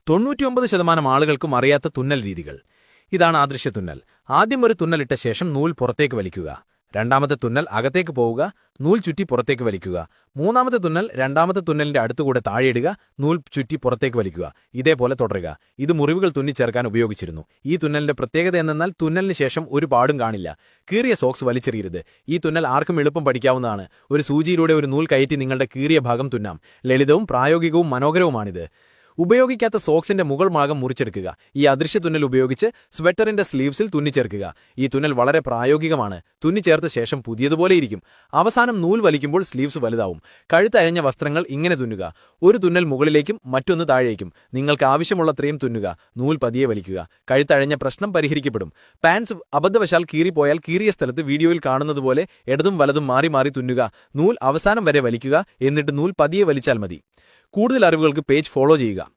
99% ആളുകൾക്കും അറിയാത്ത തുന്നൽ രീതികൾ. ഇതാണ് അദൃശ്യ തുന്നൽ. ആദ്യം ഒരു തുന്നലിട്ട ശേഷം നൂൽ പുറത്തേക്ക് വലിക്കുക. രണ്ടാമത്തെ തുന്നൽ അകത്തേക്ക് പോവുക, നൂൽ ചുറ്റി പുറത്തേക്ക് വലിക്കുക. മൂന്നാമത്തെ തുന്നൽ രണ്ടാമത്തെ തുന്നലിന്റെ അടുത്തുകൂടെ താഴെയിടുക, നൂൽ ചുറ്റി പുറത്തേക്ക് വലിക്കുക. ഇതേപോലെ തുടരുക. ഇത് മുറിവുകൾ തുന്നിച്ചേർക്കാൻ ഉപയോഗിച്ചിരുന്നു. ഈ തുന്നലിന്റെ പ്രത്യേകത എന്തെന്നാൽ തുന്നലിന് ശേഷം ഒരു പാടും കാണില്ല. കീറിയ സോക്സ് വലിച്ചെറിയരുത്. ഈ തുന്നൽ ആർക്കും എളുപ്പം പഠിക്കാവുന്നതാണ്. ഒരു സൂചിയിലൂടെ ഒരു നൂൽ കയറ്റി നിങ്ങളുടെ കീറിയ ഭാഗം തുന്നാം. ലളിതവും പ്രായോഗികവും മനോഹരവുമാണിത്. ഉപയോഗിക്കാത്ത സോക്സിന്റെ മുകൾ ഭാഗം മുറിച്ചെടുക്കുക. ഈ അദൃശ്യ തുന്നൽ ഉപയോഗിച്ച് സ്വെറ്ററിന്റെ സ്ലീവ്സിൽ തുന്നിച്ചേർക്കുക. ഈ തുന്നൽ വളരെ പ്രായോഗികമാണ്. തുന്നിച്ചേർത്ത ശേഷം പുതിയതുപോലെയിരിക്കും. അവസാനം നൂൽ വലിക്കുമ്പോൾ സ്ലീവ്സ് വലുതാവും. കഴുത്തയഞ്ഞ വസ്ത്രങ്ങൾ ഇങ്ങനെ തുന്നുക. ഒരു തുന്നൽ മുകളിലേക്കും മറ്റൊന്ന് താഴേക്കും. നിങ്ങൾക്ക് ആവശ്യമുള്ളത്രയും തുന്നുക. നൂൽ പതിയെ വലിക്കുക. കഴുത്തഴഞ്ഞ പ്രശ്നം പരിഹരിക്കപ്പെടും. പാൻസ് അബദ്ധവശാൽ കീറിപ്പോയാൽ കീറിയ സ്ഥലത്ത് വീഡിയോയിൽ കാണുന്നതുപോലെ ഇടതും വലതും മാറി മാറി തുന്നുക. നൂൽ അവസാനം വരെ വലിക്കുക. എന്നിട്ട് നൂൽ പതിയെ വലിച്ചാൽ മതി. കൂടുതൽ അറിവുകൾക്ക് പേജ് ഫോളോ ചെയ്യുക.